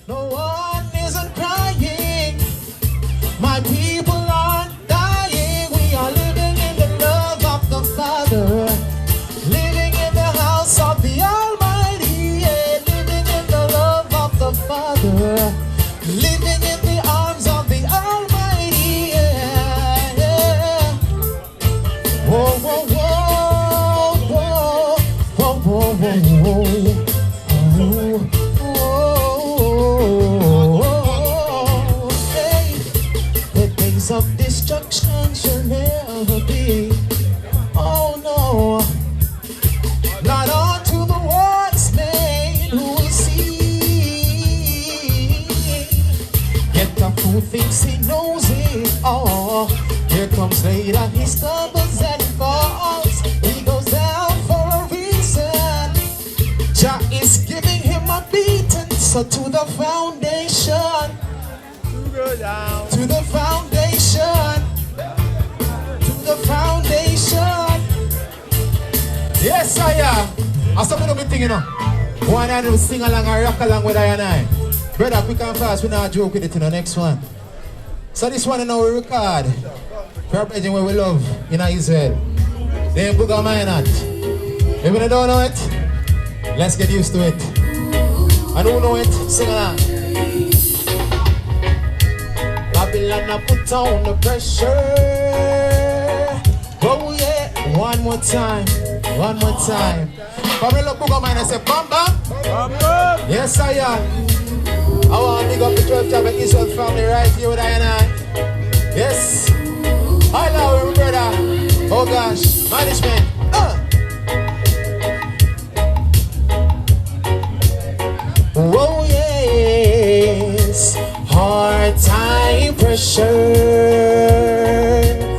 No one isn't crying. My people aren't dying. We are living in the love of the Father. Living in the house of the Almighty. Yeah, living in the love of the Father. Living in the arms of the Almighty. Yeah, yeah. Whoa, whoa, whoa, whoa, whoa, whoa, whoa, whoa, whoa. Hey, the days of destruction shall never be. Oh no, not unto the wise man who will see. Get the fool thinks he knows it all. Here comes later, he stumbles and falls. He goes down for a reason. Jah is giving him a beating. So to the foundation, to the foundation, to the foundation. Yes, I am. I saw me no thing, you know. One I do sing along or rock along with I and I. Brother, quick and fast, we not joke with it in the next one. So this one, you know, we record. For our brethren where we love in Israel. They ain't booga mine not. If you don't know it, let's get used to it. And who know it, sing along. Babylon, I put on the pressure. Oh yeah, one more time, one more time. Probably look booga mine and say bam bam. Bam bam. Yes I am. I want to big up the 12 Tribe of Israel family right here with I and I. Yes. I love you, brother. Oh gosh, management. Oh yes, hard time pressure.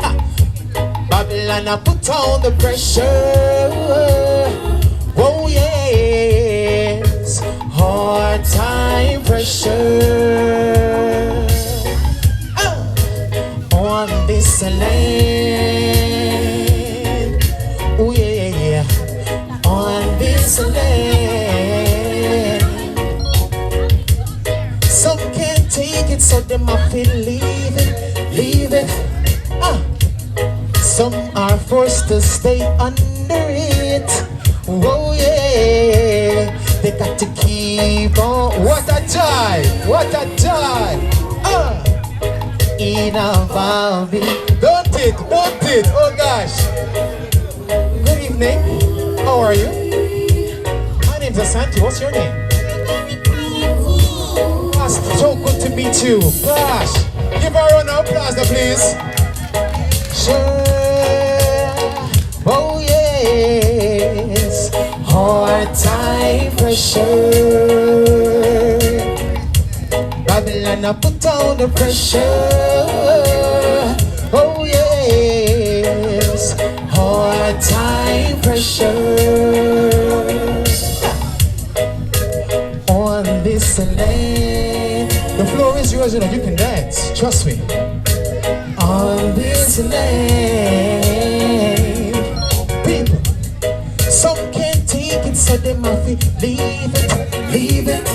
Ha. Babylon, I put on the pressure. Oh yes, hard time pressure. On this land, oh yeah, on this land. Some can't take it, so they might feel leave it. Some are forced to stay under it. Oh yeah, they got to keep on. What a joy, what a joy. In a valley. Don't it, oh gosh. Good evening, how are you? My name's Asante, what's your name? That's so good to meet you. Gosh, give her a round of applause now, please. Sure, oh yes, hard time pressure. Babylon, I put on the pressure. Oh yes, hard time pressure. On this land, the floor is yours, you know, you can dance, trust me. On this land, people, some can't take it, so they must leave it.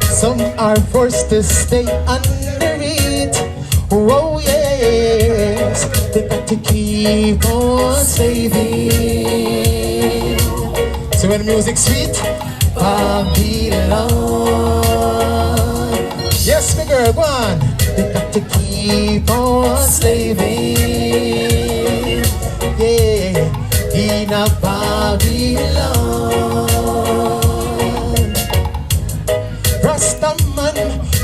Some are forced to stay under it. Oh yes, they got to keep on saving. So when the music's sweet, Babylon. Yes, my girl, go on. They got to keep on slaving. Yeah, in a Babylon. Rastaman,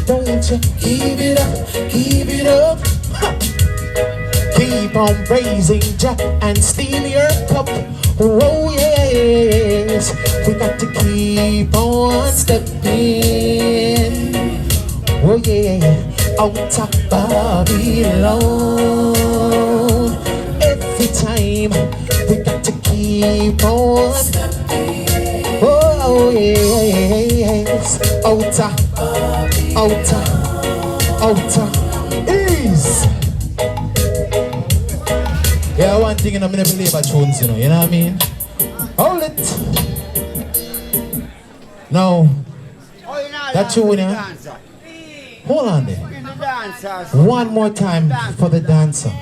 don't you give it up. Ha. Keep on praising Jah and steam your cup. Oh yes, we got to keep on stepping. Oh yeah, out of Babylon. Every time we got to keep on stepping. Oh yes, outer, ease. Yeah, one thing I'm gonna believe about tunes, you know what I mean? Hold it. No. Oh, you know, That tune, yeah? Hold on there. One more time for the dancer.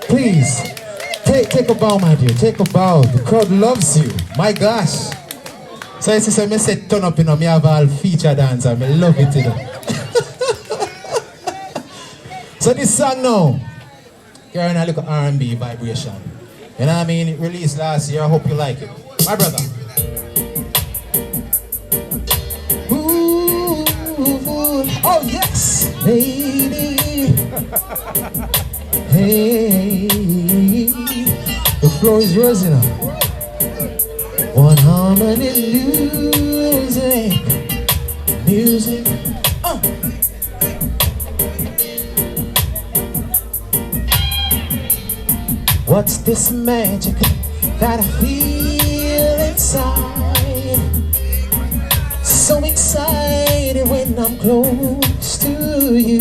Please, take a bow, my dear. Take a bow. The crowd loves you. My gosh. So I say, I said, turn up, you know, me have all feature dancer. I love it, you know. So this song now, carrying a little R&B vibration. You know what I mean? It released last year. I hope you like it. My brother. Ooh, oh yes, lady. Hey, the floor is yours, you know. One harmony music. What's this magic that I feel inside? So excited when I'm close to you.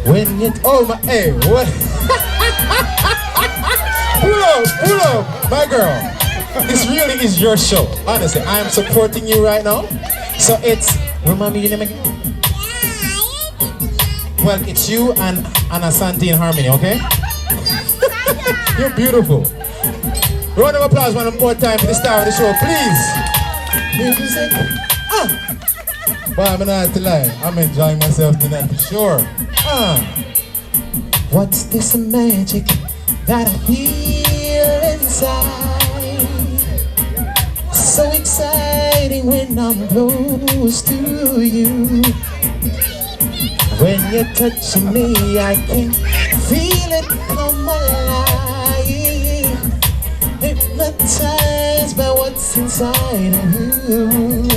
When you my hey, what? pull up, my girl. This really is your show. Honestly, I am supporting you right now. So it's remind me your name again. Well, it's you and Asante in harmony, okay? You're beautiful. Round of applause one more time for the star of the show, please. Music. But I'm not to lie, I'm enjoying myself tonight for sure. What's this magic that I feel inside? So exciting when I'm close to you. When you're touching me, I can feel it come alive. Hypnotized by what's inside of you.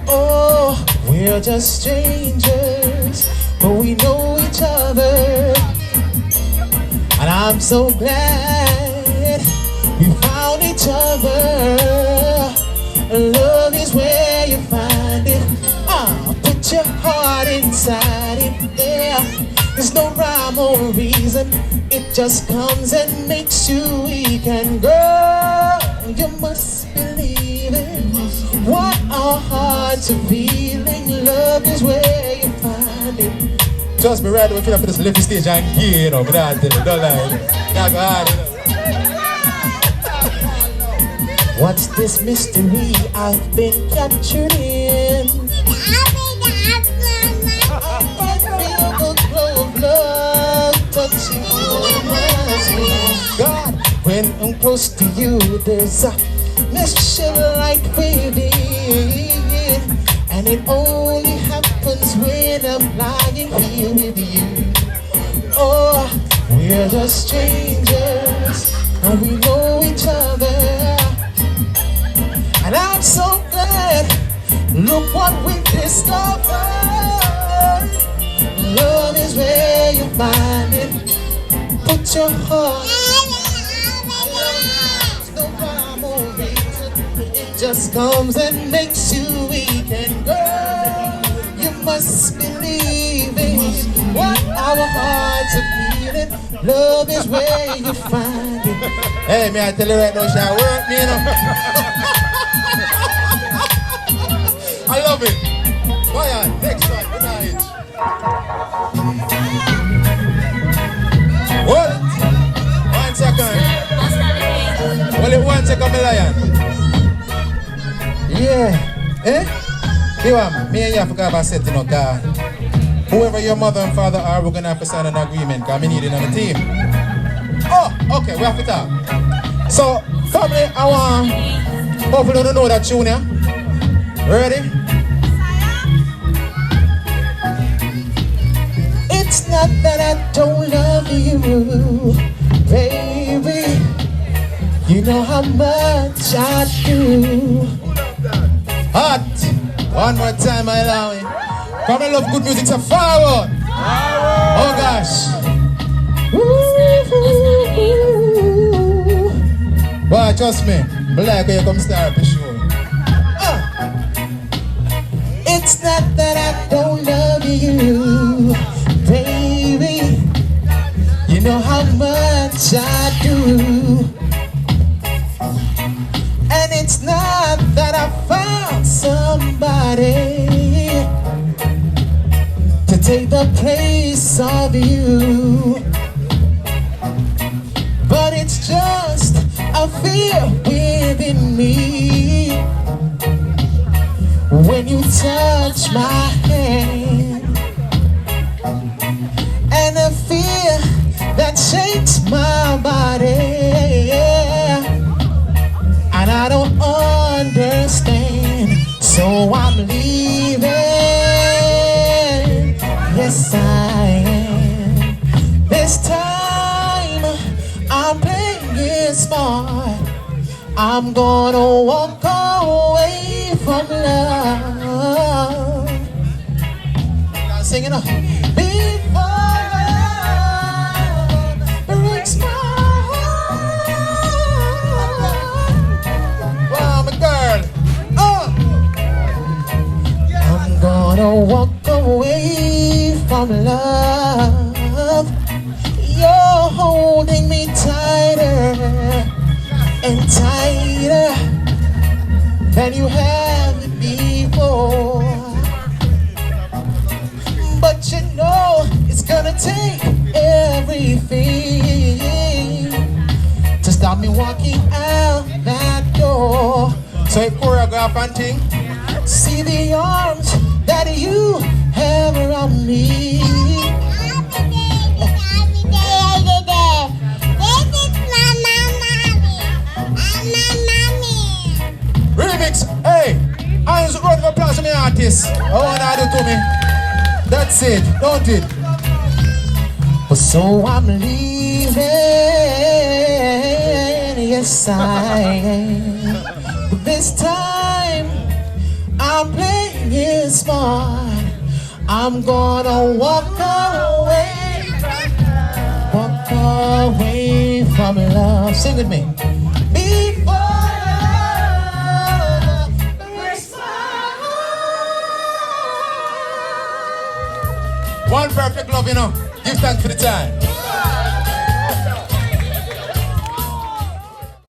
Oh, we're just strangers, but we know each other. And I'm so glad we found each other. Love is where you find it. Put your heart inside it, yeah. There's no rhyme or reason. It just comes and makes you weak and girl, you must believe it. What our hearts are feeling, love is where you find it. Trust me, right away, feel up for this living stage and get up, don't lie. Not hard, you know. What's this mystery I've been captured in? I feel the glow of love touching my skin. God, when I'm close to you, there's a mission like within, and it only happens when I'm lying here with you. Oh, we're just strangers, and we know each other. And I'm so glad, look what we discovered. Love is where you find it. Put your heart. There's no rhyme or reason. It just comes and makes you weak. And girl, you must believe it. What our hearts are feeling. Love is where you find it. Hey, me I tell you right now, shall work me, you know. I love it. Fyah, next one, good night. Hold it. 1 second. Hold it 1 second, my lion. Yeah. Eh? Me and you forgot about setting up that. Whoever your mother and father are, we're going to have to sign an agreement because we need it on the team. Oh, okay, we have to talk. So, family, I want hopefully to know that tune, yeah? Ready? It's not that I don't love you, baby. You know how much I do. Hot. One more time, I allow it. Come and love good music, so forward. Oh gosh. Boy, trust me. I like how you come start the show. It's not that I don't love you, baby. You know how much I do. And it's not that I found somebody take the place of you. But it's just a fear within me. When you touch my hand, and a fear that shakes my body, and I don't understand, so I'm leaving. Yes, I am. This time I'm playing it smart. I'm gonna walk away from love. I'm singing up. Before love breaks my heart. Wow, my girl. I'm gonna walk away from love. You're holding me tighter and tighter than you have before. But you know it's gonna take everything to stop me walking out that door. So if choreograph and thing, see the arms that you have around me. remix, hey, hands round of applause to my artist. I want to do to me. That's it, don't it? So I'm leaving, yes I am. But this time I'm playing it smart. I'm gonna walk away from love. Sing with me. Before love breaks my heart. One perfect love, you know. Give thanks for the time.